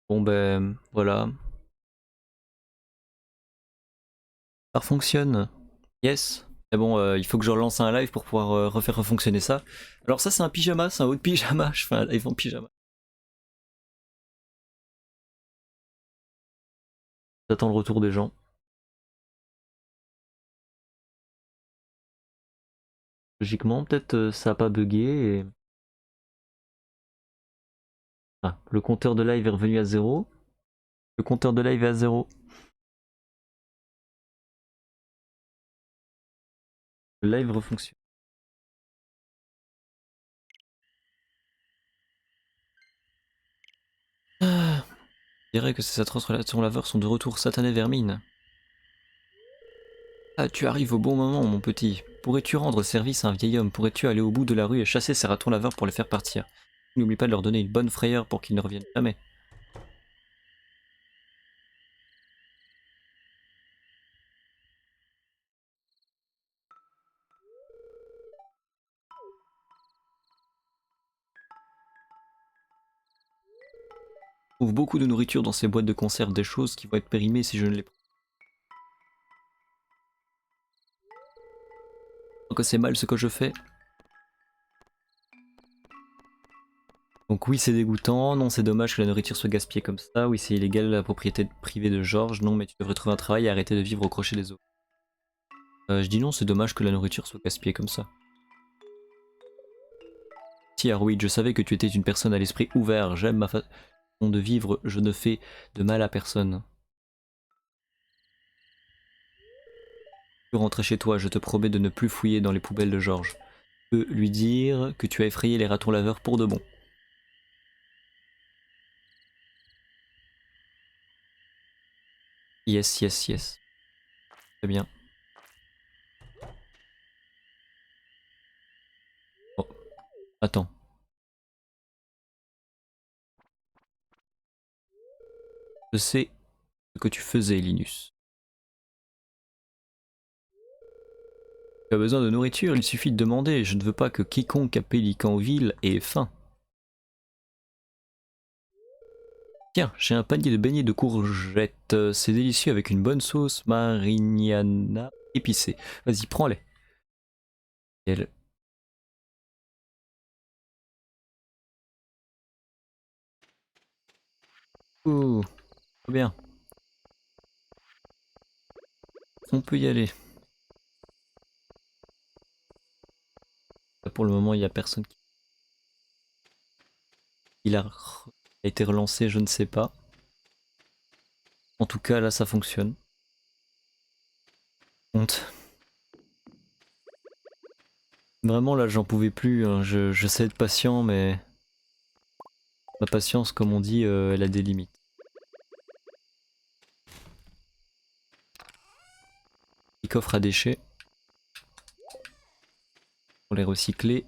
Bon ben voilà, ça fonctionne. Yes. Mais bon, il faut que je relance un live pour pouvoir refaire refonctionner ça. Alors ça c'est un pyjama, c'est un haut de pyjama, je fais un live en pyjama. J'attends le retour des gens. Logiquement, peut-être ça a pas bugué et... Ah, le compteur de live est revenu à zéro. Le compteur de live est à zéro. Le live refonctionne. Ah, je dirais que ces atroces relations laveurs sont de retour, satané vermine. Ah, tu arrives au bon moment, mon petit. Pourrais-tu rendre service à un vieil homme? Pourrais-tu aller au bout de la rue et chasser ces ratons laveurs pour les faire partir? N'oublie pas de leur donner une bonne frayeur pour qu'ils ne reviennent jamais. Je trouve beaucoup de nourriture dans ces boîtes de conserve, des choses qui vont être périmées si je ne les prends. Que c'est mal ce que je fais. Donc oui, c'est dégoûtant. Non, c'est dommage que la nourriture soit gaspillée comme ça. Oui, c'est illégal la propriété privée de Georges. Non, mais tu devrais trouver un travail et arrêter de vivre au crochet des eaux. Je dis non, c'est dommage que la nourriture soit gaspillée comme ça. Si, Arweed, je savais que tu étais une personne à l'esprit ouvert. J'aime ma façon de vivre. Je ne fais de mal à personne. Tu rentrer chez toi, je te promets de ne plus fouiller dans les poubelles de Georges. Tu peux lui dire que tu as effrayé les ratons laveurs pour de bon. Yes, yes, yes. Très bien. Oh, attends. Je sais ce que tu faisais, Linus. Tu as besoin de nourriture, il suffit de demander. Je ne veux pas que quiconque à Pélicanville ait faim. Tiens, j'ai un panier de beignets de courgettes. C'est délicieux avec une bonne sauce marignana épicée. Vas-y, prends-les. Elle- Ouh, trop bien. On peut y aller. Pour le moment, il n'y a personne qui... Il a été relancé, je ne sais pas. En tout cas, là, ça fonctionne. Honte. Vraiment, là, j'en pouvais plus. Hein. Je sais être patient, mais ma patience, comme on dit, elle a des limites. Petit coffre à déchets pour les recycler.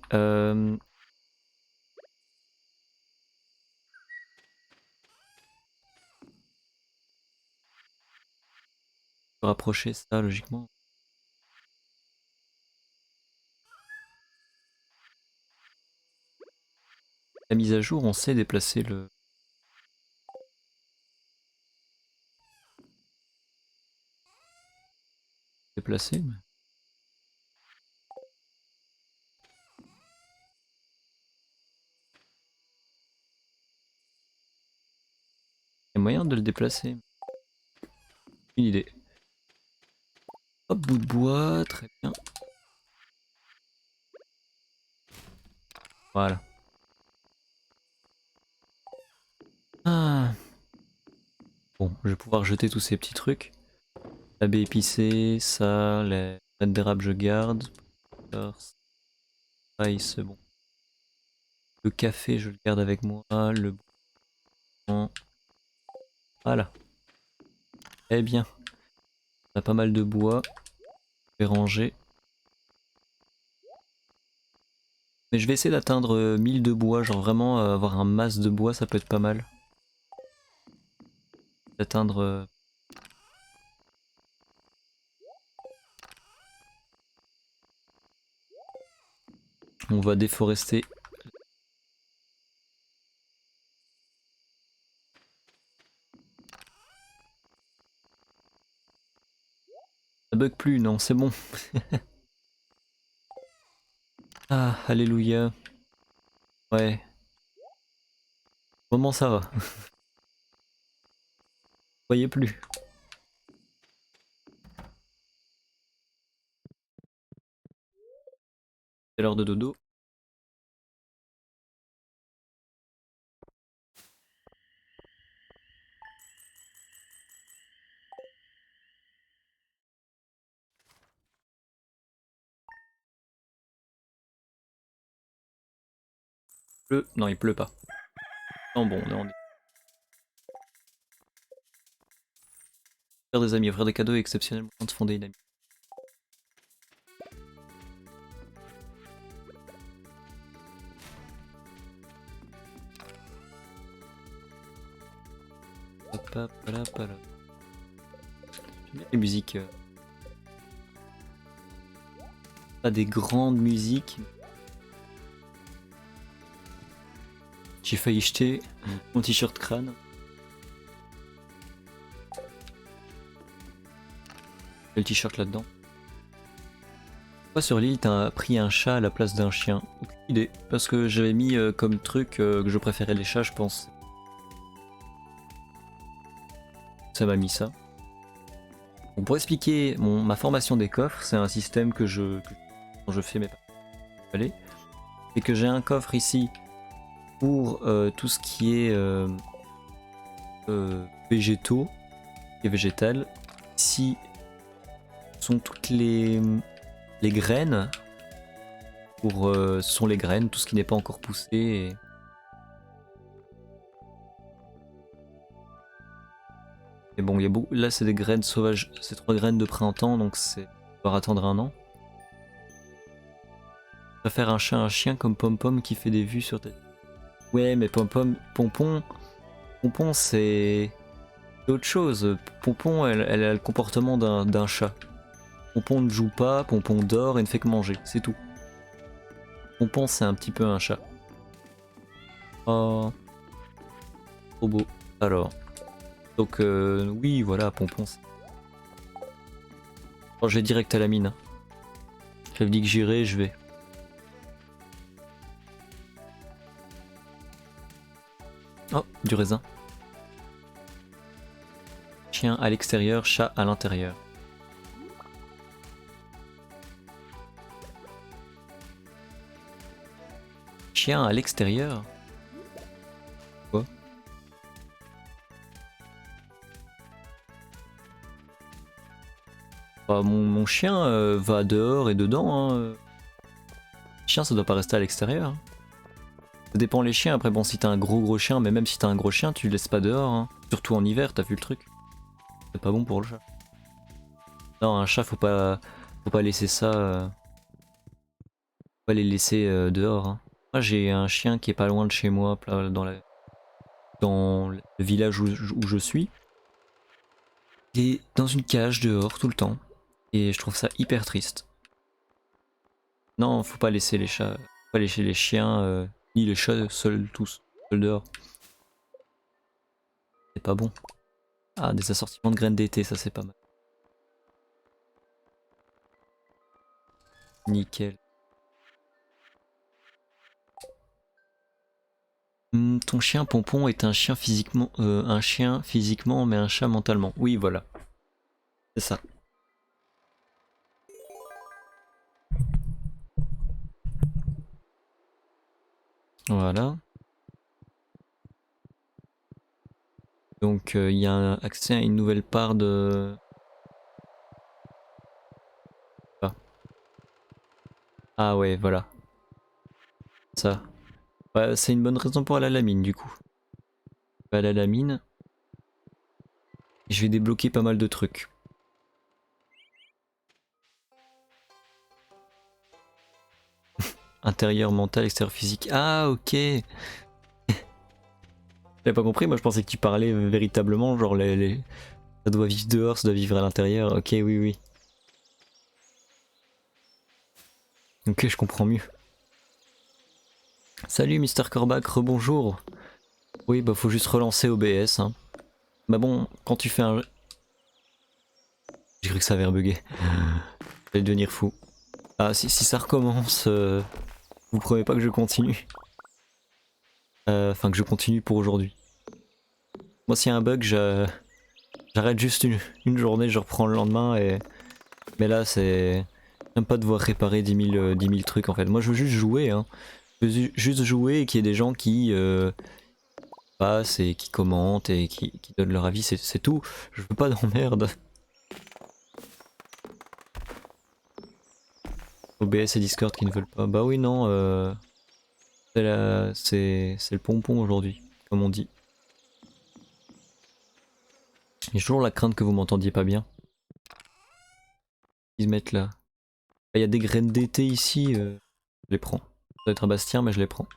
Rapprocher ça, logiquement. La mise à jour, on sait déplacer le... Déplacer, mais... Il y a moyen de le déplacer. Une idée. Hop, bout de bois, très bien. Voilà. Ah. Bon, je vais pouvoir jeter tous ces petits trucs. La baie épicée, ça, les graines d'érable je garde. Pareil, c'est bon. Le café, je le garde avec moi. Le bon. Voilà. Eh bien, on a pas mal de bois. Je vais ranger. Mais je vais essayer d'atteindre 1000 de bois. Genre vraiment avoir un masse de bois, ça peut être pas mal. D'atteindre... On va déforester. bug plus, non, c'est bon. Ah, alléluia. Ouais. Moment ça va. Voyez plus. C'est l'heure de dodo. Pleut. Non, il pleut pas. Non, bon, on est. Faire des amis, offrir des cadeaux et exceptionnellement de fonder une amie. Hop, hop, là, hop, là. J'aime bien les musiques. Pas des grandes musiques. J'ai failli jeter mon t-shirt crâne. Le t-shirt là-dedans. Pourquoi sur l'île t'as pris un chat à la place d'un chien? Aucune idée. Parce que j'avais mis comme truc que je préférais les chats, je pense. Ça m'a mis ça. Bon, pour expliquer ma formation des coffres, c'est un système que quand je fais mes allez, et que j'ai un coffre ici pour tout ce qui est végétaux et végétal. Ici sont toutes les graines pour ce sont les graines, tout ce qui n'est pas encore poussé. Et bon, il y a beaucoup. Là, c'est des graines sauvages, c'est 3 graines de printemps, donc c'est devoir attendre un an. Je préfère un chat, un chien comme Pom Pom qui fait des vues sur ta. Ouais, mais Pompon, c'est autre chose. Pompon, elle a le comportement d'un chat. Pompon ne joue pas, Pompon dort et ne fait que manger, c'est tout. Pompon, c'est un petit peu un chat. Oh, trop beau. Alors, donc oui, voilà, Pompon. Oh, je vais direct à la mine. J'avais dit que j'irais, je vais. Oh, du raisin. Chien à l'extérieur, chat à l'intérieur. Chien à l'extérieur? Quoi? Bah, mon chien va dehors et dedans. Hein. Chien, ça doit pas rester à l'extérieur. Ça dépend les chiens. Après, bon, si t'as un gros chien, mais même si t'as un gros chien, tu le laisses pas dehors. Hein. Surtout en hiver, t'as vu le truc. C'est pas bon pour le chat. Non, un chat, faut pas laisser ça. Faut pas les laisser dehors. Hein. Moi, j'ai un chien qui est pas loin de chez moi, dans le village où je suis. Il est dans une cage dehors tout le temps. Et je trouve ça hyper triste. Non, faut pas laisser les chats, faut pas laisser les chiens, ni les chats seuls dehors. C'est pas bon. Ah, des assortiments de graines d'été, ça c'est pas mal. Nickel. Ton chien Pompon est un chien physiquement, mais un chat mentalement. Oui, voilà. C'est ça. Voilà. Donc il y a accès à une nouvelle part de. Ah, ah ouais, voilà. Ça. Ouais, c'est une bonne raison pour aller à la mine du coup. Je vais aller à la mine. Et je vais débloquer pas mal de trucs. Intérieur mental, extérieur physique. Ah ok. J'avais pas compris, moi je pensais que tu parlais véritablement, genre ça doit vivre dehors, ça doit vivre à l'intérieur. Ok, oui, oui. Ok, je comprends mieux. Salut Mister Corbac, rebonjour. Oui, bah faut juste relancer OBS. Hein. Bah bon, quand tu fais un. J'ai cru que ça avait rebugger. J'allais devenir fou. Ah, si ça recommence, vous promettez pas que je continue. Enfin, que je continue pour aujourd'hui. Moi, s'il y a un bug, j'arrête juste une journée, je reprends le lendemain. Mais là, c'est. J'aime pas devoir réparer 10 000 trucs en fait. Moi, je veux juste jouer. Hein. Je veux juste jouer et qu'il y ait des gens qui passent et qui commentent et qui donnent leur avis. C'est tout. Je veux pas d'emmerde. OBS et Discord qui ne veulent pas. Bah oui, non. C'est le pompon aujourd'hui, comme on dit. J'ai toujours la crainte que vous m'entendiez pas bien. Ils se mettent là. Il y a des graines d'été ici. Je les prends. Ça doit être un Bastien, mais je les prends.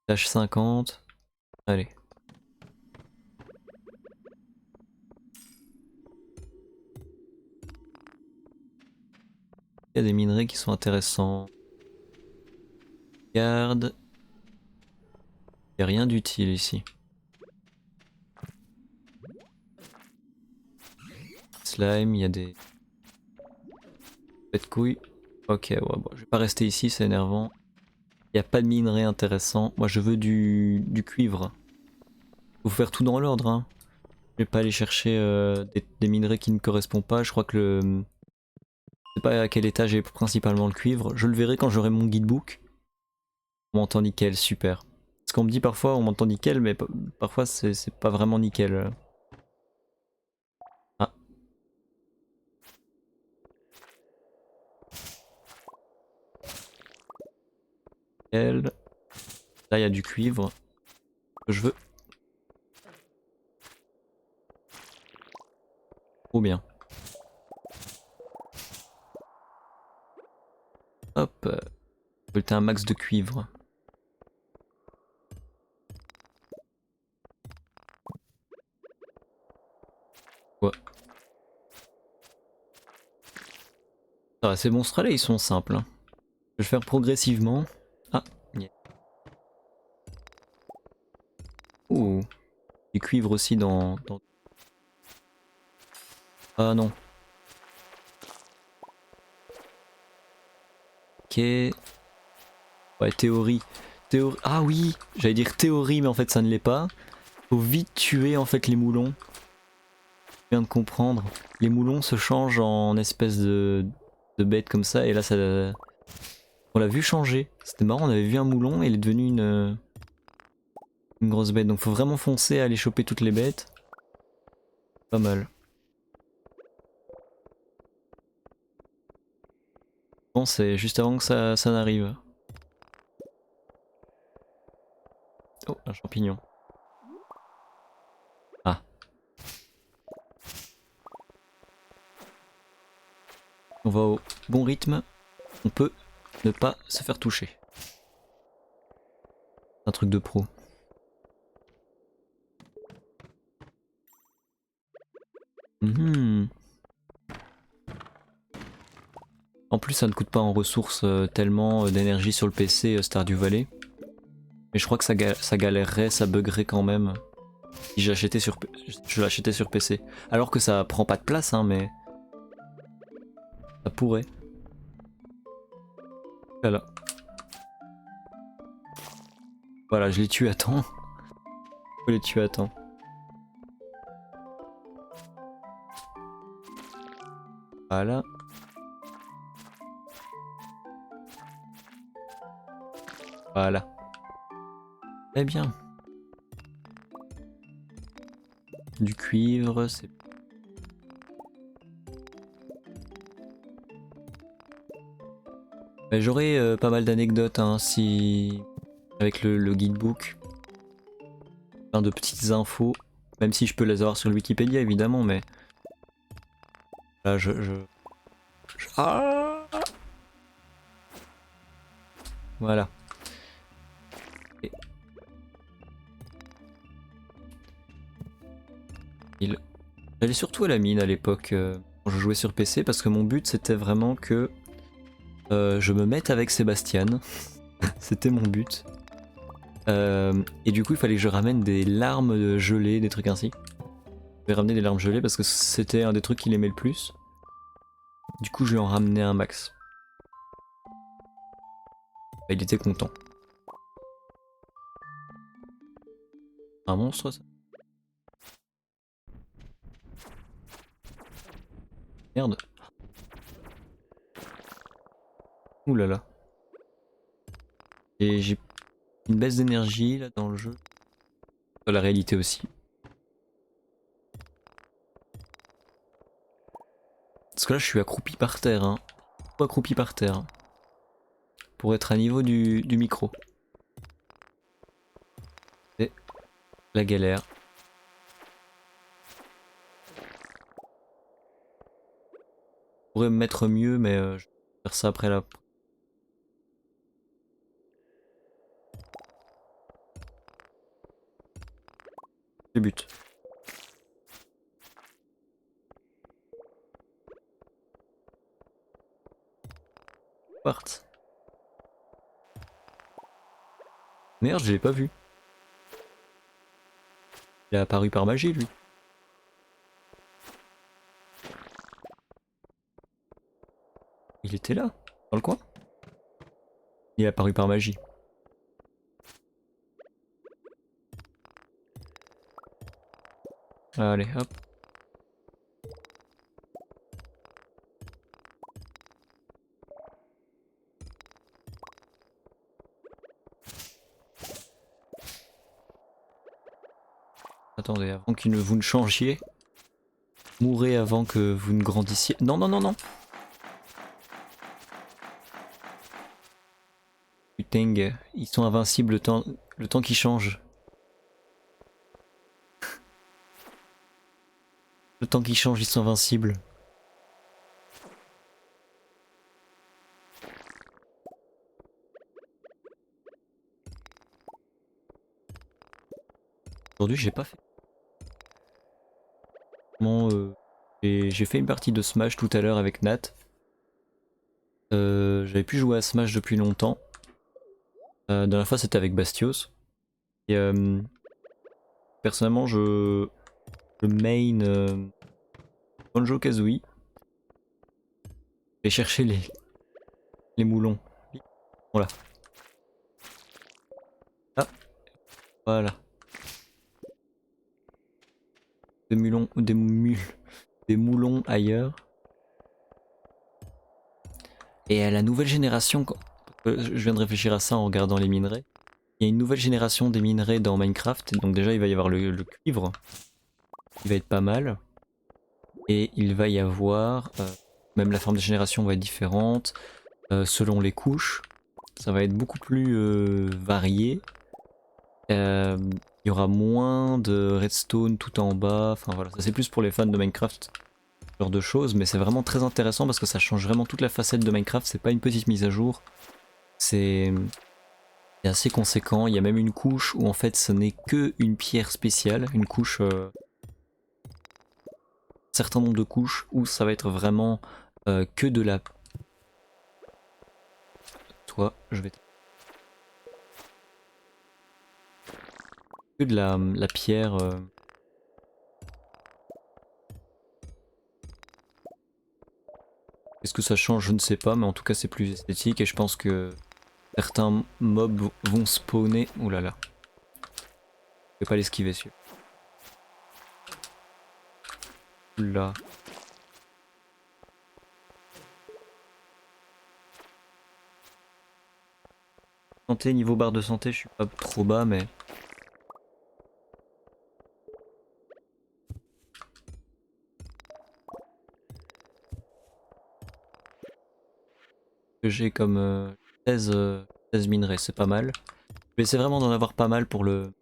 Tâche 50. Allez. Il y a des minerais qui sont intéressants. Regarde. Il n'y a rien d'utile ici. Slime, il y a des... Pète couilles. Ok, ouais, bon, je vais pas rester ici, c'est énervant. Il n'y a pas de minerais intéressants. Moi je veux du cuivre. Faut faire tout dans l'ordre, hein. Je vais pas aller chercher des minerais qui ne correspondent pas. Je crois que le... Je sais pas à quel étage est principalement le cuivre. Je le verrai quand j'aurai mon guidebook. On m'entend nickel, super. Parce qu'on me dit parfois on m'entend nickel, mais parfois c'est pas vraiment nickel. Ah. Nickel. Là il y a du cuivre que je veux. Trop bien. Hop. Volter un max de cuivre. Ouais. Ça va, ces monstres là ils sont simples. Hein. Je vais le faire progressivement. Ah, yeah. Ouh. Du cuivre aussi dans... Ah non. Ok. Ouais, théorie. Ah oui, j'allais dire théorie, mais en fait ça ne l'est pas. Faut vite tuer en fait les moulons. Je viens de comprendre. Les moulons se changent en espèces de bêtes comme ça, et là ça... On l'a vu changer. C'était marrant, on avait vu un moulon et il est devenu une grosse bête. Donc faut vraiment foncer à aller choper toutes les bêtes. Pas mal. Bon, c'est juste avant que ça n'arrive. Oh, un champignon. Ah. On va au bon rythme. On peut ne pas se faire toucher. Un truc de pro. En plus ça ne coûte pas en ressources tellement d'énergie sur le PC Stardew Valley. Mais je crois que ça galérerait, ça buggerait quand même. Si je l'achetais sur PC. Alors que ça prend pas de place hein, mais... Ça pourrait. Voilà. Voilà, je les tue à temps. Faut les tuer à temps. Voilà. Voilà. Très bien. Du cuivre, c'est... Bah, j'aurais pas mal d'anecdotes hein, si... avec le guidebook. Plein de petites infos. Même si je peux les avoir sur le Wikipédia évidemment, mais... Là Ah voilà. Et... J'allais surtout à la mine à l'époque quand je jouais sur PC parce que mon but c'était vraiment que je me mette avec Sébastien. C'était mon but. Et du coup il fallait que je ramène des larmes gelées, des trucs ainsi. vais ramener des larmes gelées parce que c'était un des trucs qu'il aimait le plus. Du coup, je vais en ramener un max. Bah, il était content. Un monstre, ça? Merde. Ouh là là. Et j'ai une baisse d'énergie là dans le jeu. Dans la réalité aussi. Parce que là, je suis accroupi par terre. Hein. Accroupi par terre. Pour être à niveau du micro. C'est la galère. Je pourrais me mettre mieux, mais je vais faire ça après la. Le but. Part. Merde, je l'ai pas vu. Il est apparu par magie, lui. Il était là, dans le coin. Il est apparu par magie. Allez, hop. Attendez, avant que vous ne changiez. Mourrez avant que vous ne grandissiez. Non, non, non, non. Putain, ils sont invincibles le temps qu'ils changent. Le temps qu'ils changent, ils sont invincibles. Aujourd'hui, j'ai pas fait. Bon, j'ai fait une partie de Smash tout à l'heure avec Nat. J'avais pu jouer à Smash depuis longtemps. La dernière fois, c'était avec Bastios. Et personnellement, je main Banjo-Kazooie. J'ai cherché les moulons. Voilà. Ah, voilà. Des moulons ailleurs. Et à la nouvelle génération, je viens de réfléchir à ça en regardant les minerais. Il y a une nouvelle génération des minerais dans Minecraft, donc déjà il va y avoir le cuivre, qui va être pas mal. Et il va y avoir, même la forme de génération va être différente, selon les couches. Ça va être beaucoup plus varié. Il y aura moins de redstone tout en bas, enfin voilà, ça c'est plus pour les fans de Minecraft, ce genre de choses, mais c'est vraiment très intéressant parce que ça change vraiment toute la facette de Minecraft, c'est pas une petite mise à jour, c'est assez conséquent, il y a même une couche où en fait ce n'est que une pierre spéciale, une couche, un certain nombre de couches où ça va être vraiment que de la... Toi, je vais... Que de la pierre... Est-ce que ça change? Je ne sais pas, mais en tout cas c'est plus esthétique et je pense que certains mobs vont spawner... Ouh là là. Je vais pas l'esquiver celui-là. Oula. Santé, niveau barre de santé, je suis pas trop bas, mais... Que j'ai comme 16 minerais, c'est pas mal. Je vais essayer vraiment d'en avoir pas mal pour le...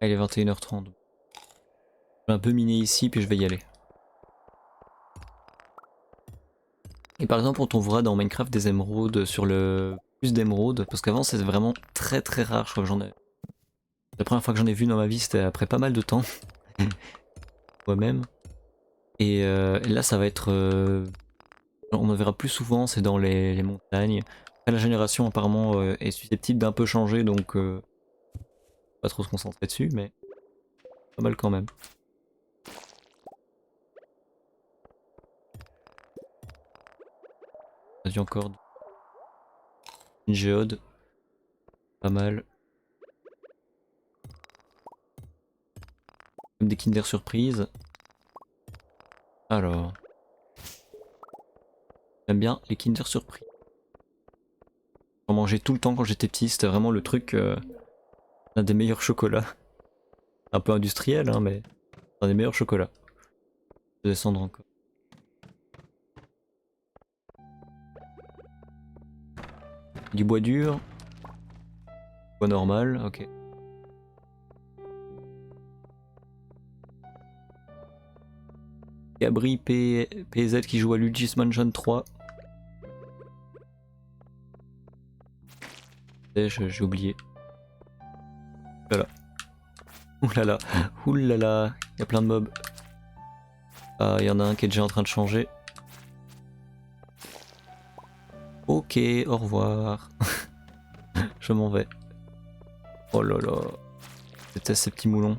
Ah, il est 21h30. Je vais un peu miner ici, puis je vais y aller. Et par exemple, on trouvera dans Minecraft des émeraudes sur le... Plus d'émeraudes, parce qu'avant c'était vraiment très très rare, je crois que j'en ai... La première fois que j'en ai vu dans ma vie, c'était après pas mal de temps. Moi-même. Et là, ça va être... on en verra plus souvent, c'est dans les montagnes. Après, la génération apparemment est susceptible d'un peu changer, donc pas trop se concentrer dessus, mais pas mal quand même. On a dit encore une géode. Pas mal. Comme des Kinder Surprise. Alors. J'aime bien les Kinder Surprise. J'en mangeais tout le temps quand j'étais petit, c'était vraiment le truc, l'un des meilleurs chocolats. Un peu industriel, hein, mais un des meilleurs chocolats. Je vais descendre encore. Du bois dur. Bois normal, ok. Gabri PZ qui joue à Luigi's Mansion 3. J'ai oublié. Voilà. Oulala, oulala, il y a plein de mobs. Ah, il y en a un qui est déjà en train de changer. Ok, au revoir. Je m'en vais. Oh là là. Je déteste ces petits moulons.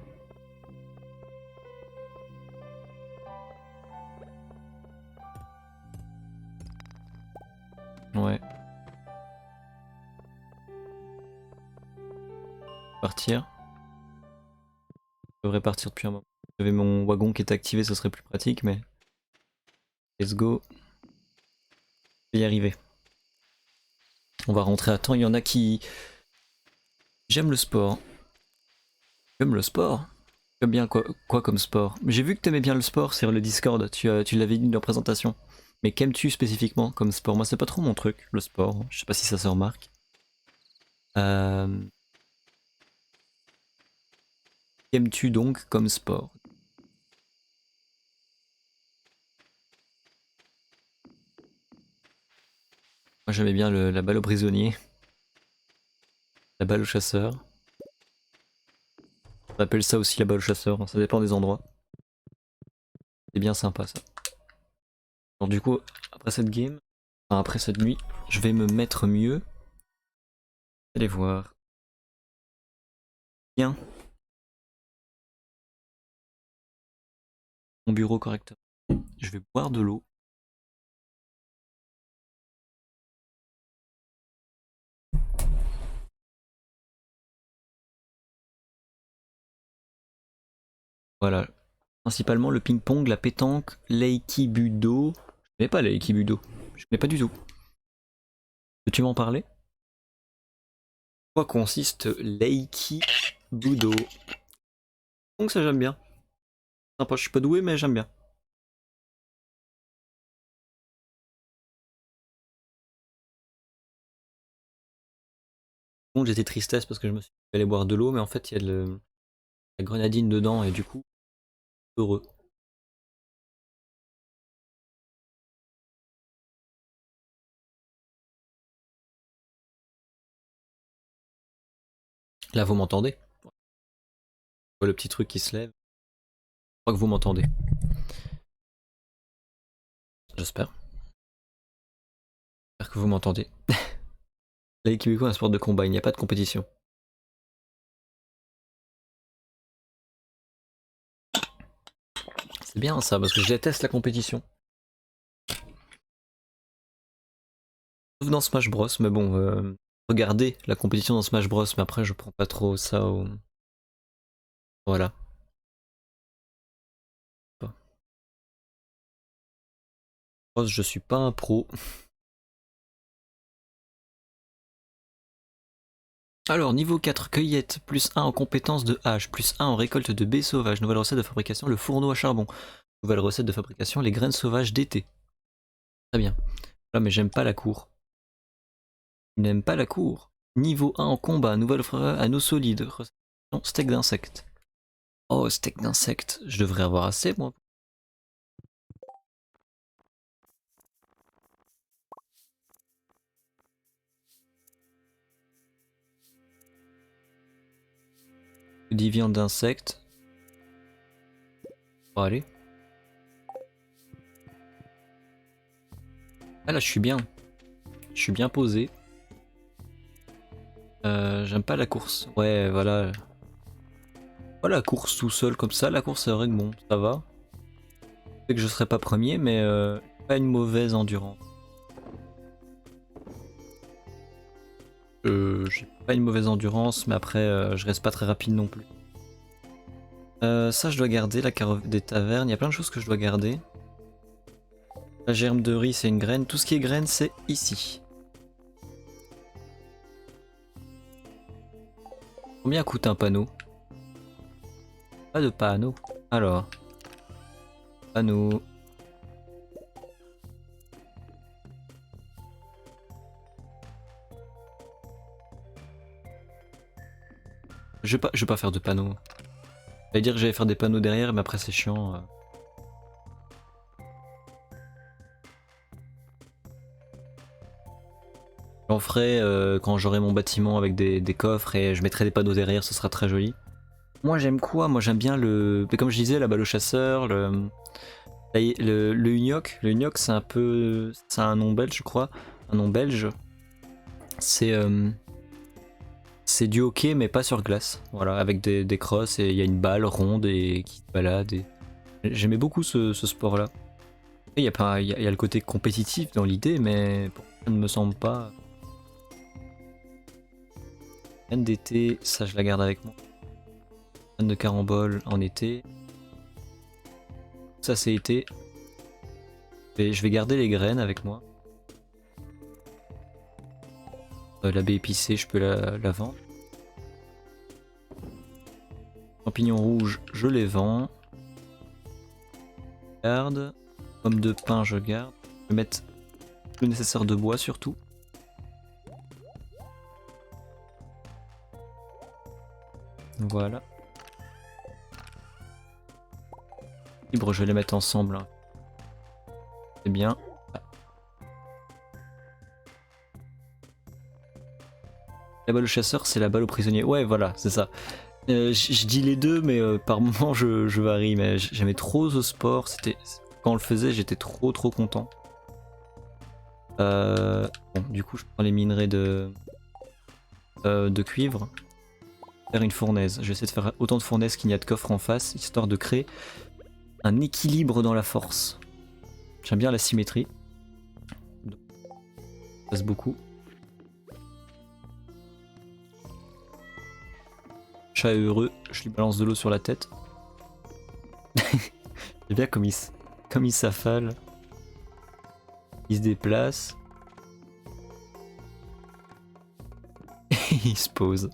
Ouais. Partir. Je devrais partir depuis un moment. J'avais mon wagon qui est activé, ce serait plus pratique, mais... Let's go. Je vais y arriver. On va rentrer à temps. Il y en a qui... J'aime le sport. J'aime le sport. J'aime bien quoi comme sport? J'ai vu que t'aimais bien le sport sur le Discord. Tu l'avais dit dans la présentation. Mais qu'aimes-tu spécifiquement comme sport? Moi, c'est pas trop mon truc, le sport. Je sais pas si ça se remarque. Qu'aimes-tu donc comme sport? Moi, j'aimais bien la balle au prisonnier. La balle au chasseur. On appelle ça aussi la balle au chasseur, hein, ça dépend des endroits. C'est bien sympa ça. Alors du coup, après cette game, enfin après cette nuit, je vais me mettre mieux. Allez voir. Bien. Mon bureau correctement. Je vais boire de l'eau. Voilà. Principalement le ping-pong, la pétanque, l'aïkibudo. Je connais pas l'aïkibudo. Je connais pas du tout. Peux-tu m'en parler? Quoi consiste l'aïkibudo? Donc ça j'aime bien. Sympa, je suis pas doué mais j'aime bien. Bon, j'étais tristesse parce que je me suis allé boire de l'eau, mais en fait il y a de la grenadine dedans et du coup, heureux. Là vous m'entendez? Je vois le petit truc qui se lève. Je crois que vous m'entendez. J'espère. J'espère que vous m'entendez. L'aïkido est un sport de combat, il n'y a pas de compétition. C'est bien ça, parce que je déteste la compétition. Sauf dans Smash Bros, mais bon, regardez la compétition dans Smash Bros, mais après je prends pas trop ça au... Voilà. Bros, je suis pas un pro. Alors, niveau 4, cueillette, plus 1 en compétence de hache, plus 1 en récolte de baies sauvages, nouvelle recette de fabrication, le fourneau à charbon, nouvelle recette de fabrication, les graines sauvages d'été. Très bien. Là, mais j'aime pas la cour. Il n'aime pas la cour. Niveau 1 en combat, nouvelle anneau solide, recette steak d'insectes. Oh, steak d'insectes, je devrais avoir assez moi. Dit viande d'insectes. Bon, allez. Ah là, je suis bien. Je suis bien posé. J'aime pas la course. Ouais, voilà. Voilà Pas la course tout seul comme ça, la course c'est vrai que bon, ça va. Je sais que je serai pas premier, mais pas une mauvaise endurance. J'ai pas une mauvaise endurance, mais après je reste pas très rapide non plus. Ça je dois garder, la carotte des tavernes, il y a plein de choses que je dois garder. La germe de riz c'est une graine, tout ce qui est graine c'est ici. Combien coûte un panneau? Pas de panneau. Alors, panneau. Je vais pas faire de panneaux. J'allais dire que j'allais faire des panneaux derrière, mais après c'est chiant. J'en ferai quand j'aurai mon bâtiment avec des coffres et je mettrai des panneaux derrière, ce sera très joli. Moi j'aime quoi? Moi j'aime bien le... Comme je disais, la balle au chasseur, le Unioc. Le Unioc c'est un peu... C'est un nom belge je crois. Un nom belge. C'est du hockey mais pas sur glace. Voilà, avec des crosses et il y a une balle ronde et qui se balade. J'aimais beaucoup ce sport là. Il y a le côté compétitif dans l'idée, mais ça ne me semble pas. Graine d'été, ça je la garde avec moi. Graine de carambole en été. Ça c'est été. Et je vais garder les graines avec moi. La baie épicée, je peux la vendre. Champignons rouges, je les vends. Je garde. Pomme de pin, je garde. Je vais mettre le nécessaire de bois surtout. Voilà. Libre, je vais les mettre ensemble. Hein. C'est bien. La balle au chasseur, c'est la balle au prisonnier. Ouais, voilà, c'est ça. Je dis les deux, mais par moments je varie. Mais j'aimais trop ce sport. Quand on le faisait, j'étais trop content. Bon, du coup, je prends les minerais de cuivre. Faire une fournaise. Je vais essayer de faire autant de fournaises qu'il n'y a de coffres en face, histoire de créer un équilibre dans la force. J'aime bien la symétrie. Ça passe beaucoup. Chat est heureux, je lui balance de l'eau sur la tête. J'aime bien comme il s'affale. Il se déplace. Et il se pose.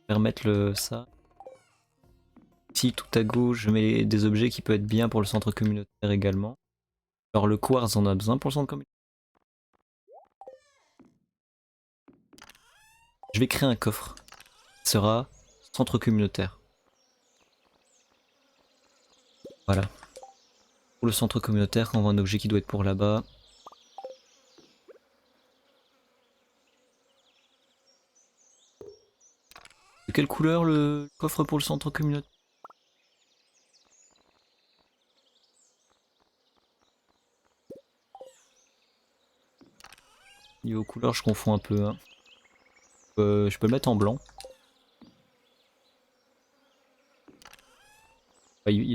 Je vais remettre ça. Ici, tout à gauche, je mets des objets qui peuvent être bien pour le centre communautaire également. Alors le quartz, on a besoin pour le centre communautaire. Je vais créer un coffre. Ce sera centre communautaire. Voilà. Pour le centre communautaire, on voit un objet qui doit être pour là-bas. De quelle couleur le coffre pour le centre communautaire? Niveau couleur, je confonds un peu. Hein. Je peux le mettre en blanc.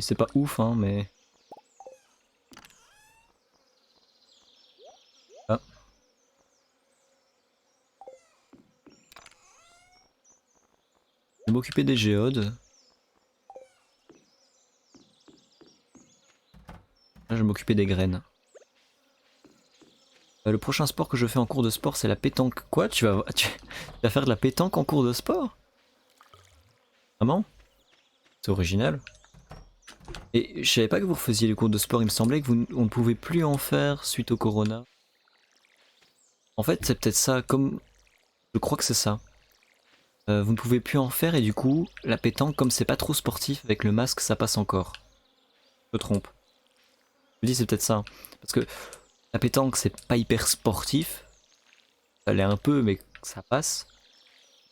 C'est pas ouf, hein, mais... Ah. Je vais m'occuper des géodes. Là, je vais m'occuper des graines. Le prochain sport que je fais en cours de sport, c'est la pétanque. Quoi? Tu vas faire de la pétanque en cours de sport? Vraiment? C'est original. Et je savais pas que vous faisiez les cours de sport, il me semblait que on ne pouvait plus en faire suite au corona. En fait, c'est peut-être ça, comme... Je crois que c'est ça. Vous ne pouvez plus en faire et du coup, la pétanque, comme c'est pas trop sportif, avec le masque, ça passe encore. Je me trompe. Je me dis c'est peut-être ça. Parce que la pétanque, c'est pas hyper sportif. Ça l'est un peu, mais ça passe.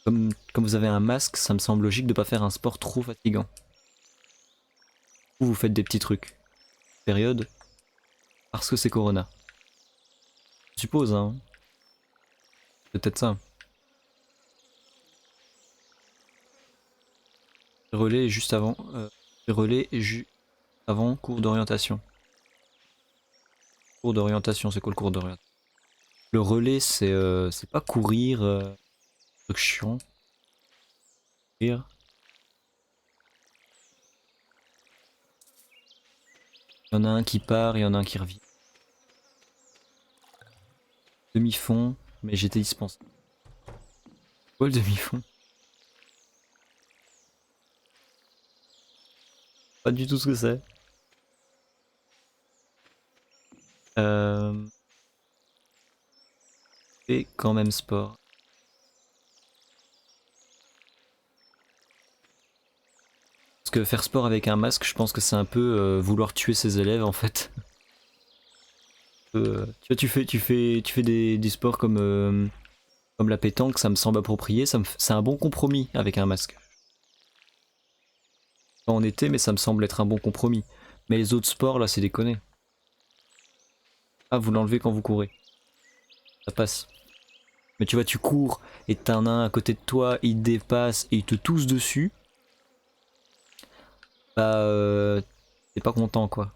Comme vous avez un masque, ça me semble logique de pas faire un sport trop fatigant. Ou vous faites des petits trucs. Période. Parce que c'est Corona. Je suppose, hein. C'est peut-être ça. Relais est juste avant. Relais est avant cours d'orientation. Cours d'orientation, c'est quoi le cours d'orientation? Le relais, c'est pas courir. Truc chiant. Courir. Il y en a un qui part, il y en a un qui revient. Demi-fond, mais j'étais dispensé. Quoi le demi-fond? Pas du tout ce que c'est. Et quand même sport. Parce que faire sport avec un masque, je pense que c'est un peu vouloir tuer ses élèves en fait. Tu vois, tu fais des sports comme la pétanque, ça me semble approprié, c'est un bon compromis avec un masque. Pas en été, mais ça me semble être un bon compromis. Mais les autres sports, là, c'est déconné. Ah, vous l'enlevez quand vous courez. Ça passe. Mais tu vois, tu cours et t'en as un à côté de toi, il te dépasse et il te tousse dessus. Bah, t'es pas content, quoi.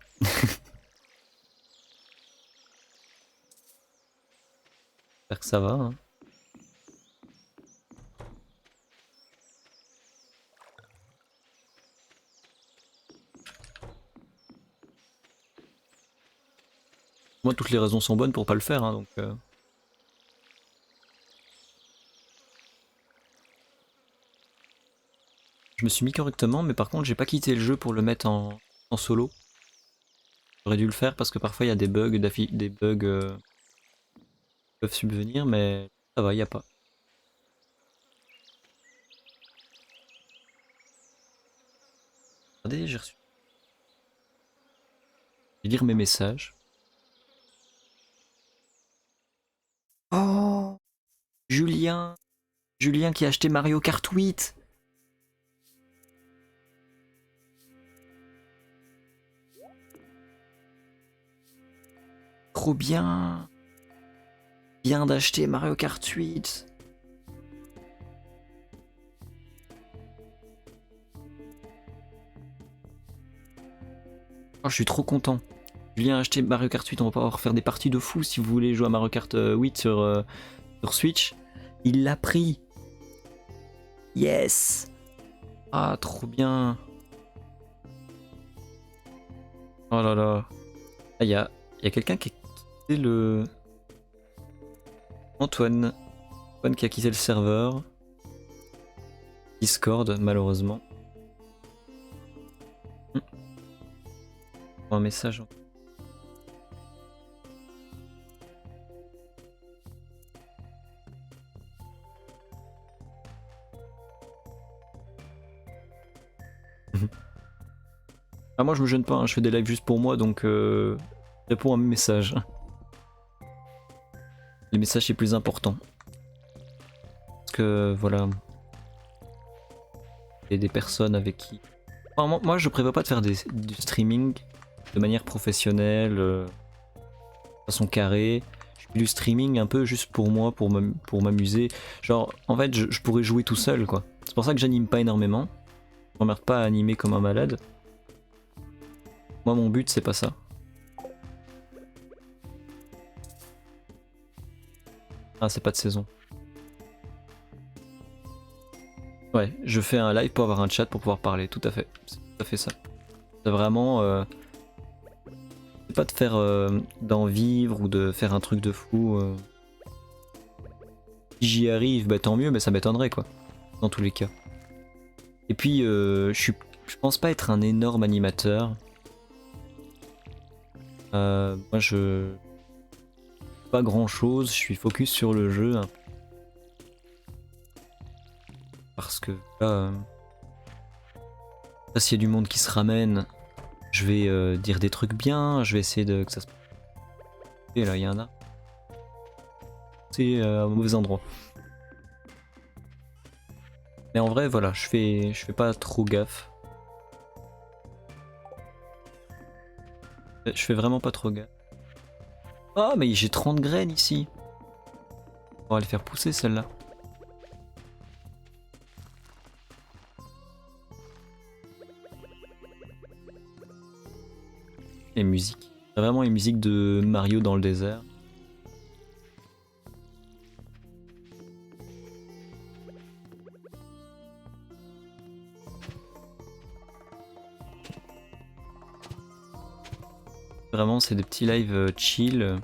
J'espère que ça va, hein. Moi, toutes les raisons sont bonnes pour pas le faire, hein, donc... Je me suis mis correctement, mais par contre, j'ai pas quitté le jeu pour le mettre en solo. J'aurais dû le faire parce que parfois, il y a des bugs, des bugs qui peuvent subvenir, mais ça va, il y a pas. Regardez, j'ai reçu. Je vais lire mes messages. Oh, Julien! Julien qui a acheté Mario Kart 8! Trop bien! Vient d'acheter Mario Kart 8! Oh, je suis trop content. Julien a acheté Mario Kart 8, on va pouvoir faire des parties de fou si vous voulez jouer à Mario Kart 8 sur Switch. Il l'a pris! Yes! Ah, trop bien! Oh là là. Ah, y a quelqu'un qui a quitté le... Antoine. Antoine qui a quitté le serveur. Discord, malheureusement. Un message. Ah, moi je me gêne pas, hein, je fais des lives juste pour moi, donc réponds à mes messages. Les messages c'est plus important. Parce que voilà. Il y a des personnes avec qui... Enfin, moi je prévois pas de faire du streaming de manière professionnelle, de façon carrée. Je fais du streaming un peu juste pour moi, pour m'amuser. Genre, en fait, je pourrais jouer tout seul, quoi. C'est pour ça que j'anime pas énormément. Je m'emmerde pas à animer comme un malade. Moi, mon but, c'est pas ça. Ah, c'est pas de saison. Ouais, je fais un live pour avoir un chat pour pouvoir parler, tout à fait. C'est tout à fait ça. C'est vraiment... c'est pas de faire d'en vivre ou de faire un truc de fou. Si j'y arrive, bah tant mieux, mais ça m'étonnerait quoi. Dans tous les cas. Et puis, je pense pas être un énorme animateur. Moi, je... Pas grand chose, je suis focus sur le jeu. Hein. Parce que là, s'il y a du monde qui se ramène, je vais dire des trucs bien, je vais essayer de que ça se... Et là, il y en a. C'est un mauvais endroit. Mais en vrai, voilà, je fais pas trop gaffe. Je fais vraiment pas trop gaffe. Oh, mais j'ai 30 graines ici. On va les faire pousser celle-là. Les musiques. C'est vraiment les musiques de Mario dans le désert. Vraiment, c'est des petits lives chill.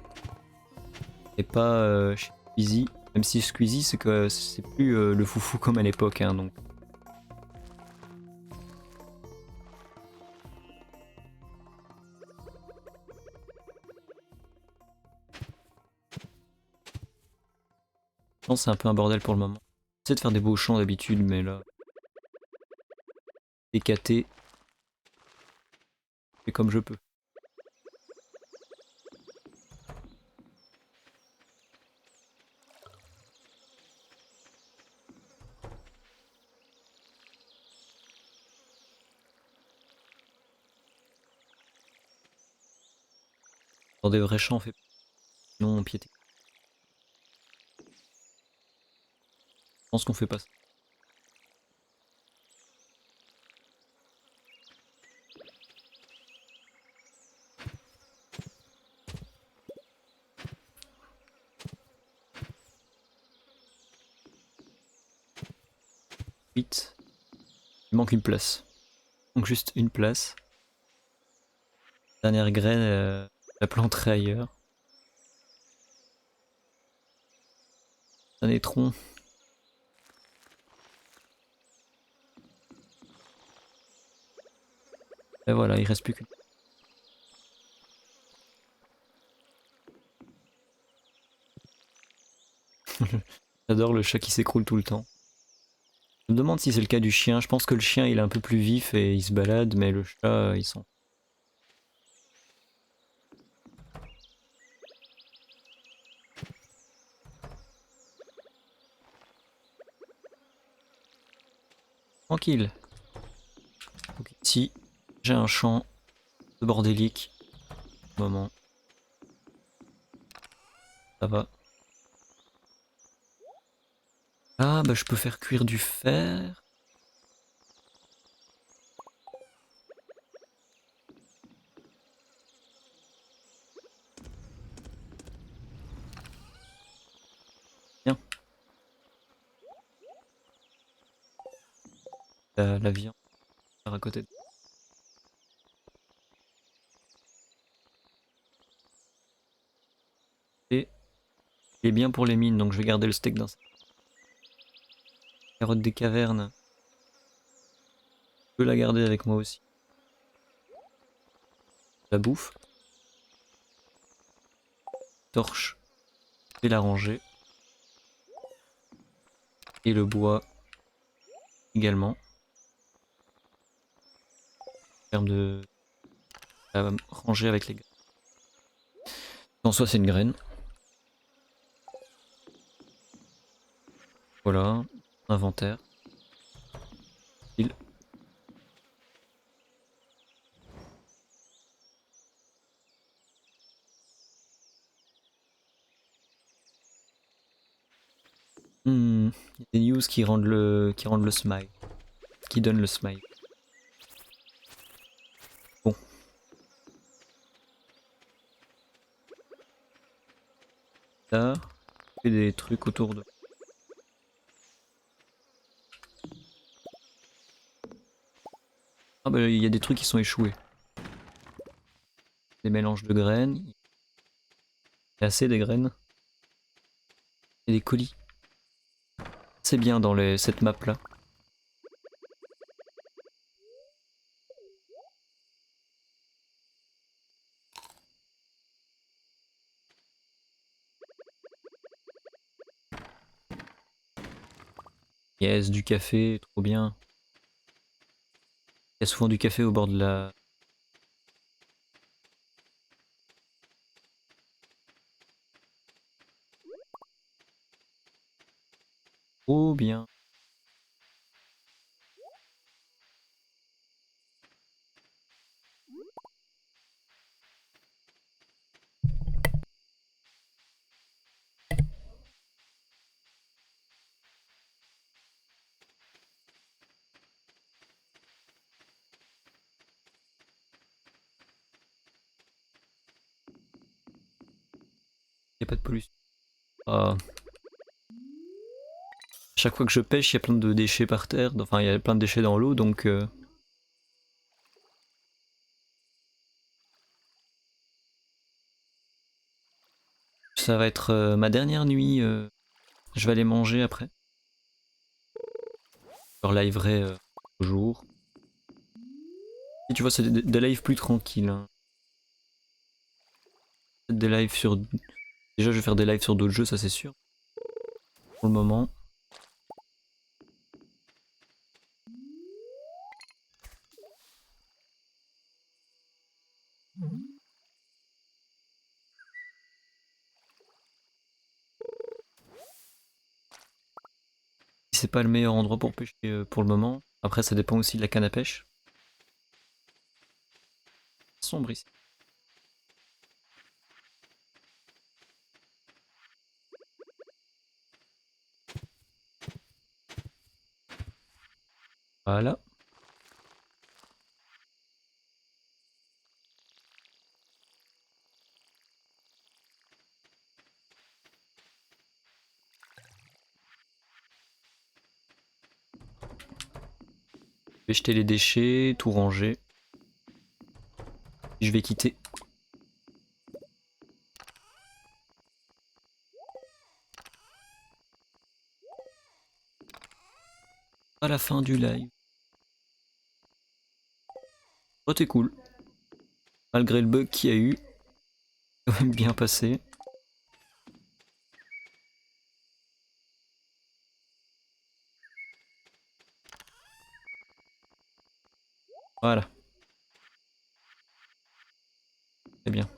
Et pas chez Squeezie. Même si Squeezie, c'est que c'est plus le foufou comme à l'époque. Hein, donc. Je pense que c'est un peu un bordel pour le moment. J'essaie de faire des beaux chants d'habitude, mais là. Écaté. Je fais comme je peux. Dans des vrais chants, on fait. Non, on piété. Je pense qu'on fait pas ça. Vite. Il manque une place. Donc juste une place. Dernière graine, la planterai ailleurs. Un étron. Et voilà, il reste plus qu'une. J'adore le chat qui s'écroule tout le temps. Je me demande si c'est le cas du chien. Je pense que le chien il est un peu plus vif et il se balade, mais le chat, ils sont. Tranquille. Donc ici, j'ai un champ de bordélique. Moment. Ça va. Ah bah je peux faire cuire du fer. Bien. La viande à côté. Et il est bien pour les mines, donc je vais garder le steak dans ça. Carotte des cavernes. Je peux la garder avec moi aussi. La bouffe. Torche. Je vais la ranger. Et le bois également. En termes de ranger avec les graines. En soi c'est une graine. Voilà. Inventaire. Il. Il y a des news qui rendent le smile. Qui donnent le smile. Bon. Là, on fait des trucs autour de. Ah bah il y a des trucs qui sont échoués. Des mélanges de graines. Il y a assez des graines. Et des colis. C'est bien dans cette map là. Yes, du café, trop bien. Il y a souvent du café au bord de la. Trop bien. a pas de pollution. Ah. Chaque fois que je pêche, il y a plein de déchets par terre, enfin il y a plein de déchets dans l'eau, donc ça va être ma dernière nuit. Je vais aller manger après. Je liverai au jour. Et tu vois, c'est des lives plus tranquilles. Hein. Des lives sur... Déjà, je vais faire des lives sur d'autres jeux, ça c'est sûr. Pour le moment. C'est pas le meilleur endroit pour pêcher pour le moment. Après, ça dépend aussi de la canne à pêche. Sombre ici. Voilà. Je vais jeter les déchets, tout ranger. Je vais quitter. À la fin du live. Oh, t'es cool. Malgré le bug qu'il y a eu. Quand même bien passé. Voilà. C'est bien.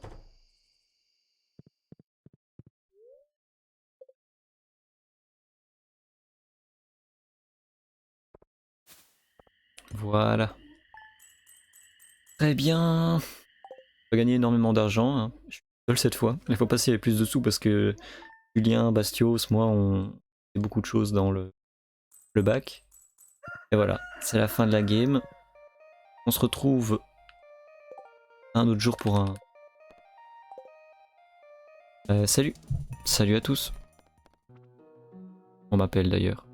Voilà. Très bien. On va gagner énormément d'argent. Hein. Je suis seul cette fois. Il faut passer s'il y avait plus de sous parce que Julien, Bastios, moi, on fait beaucoup de choses dans le bac. Et voilà, c'est la fin de la game. On se retrouve un autre jour pour un... salut. Salut à tous. On m'appelle d'ailleurs.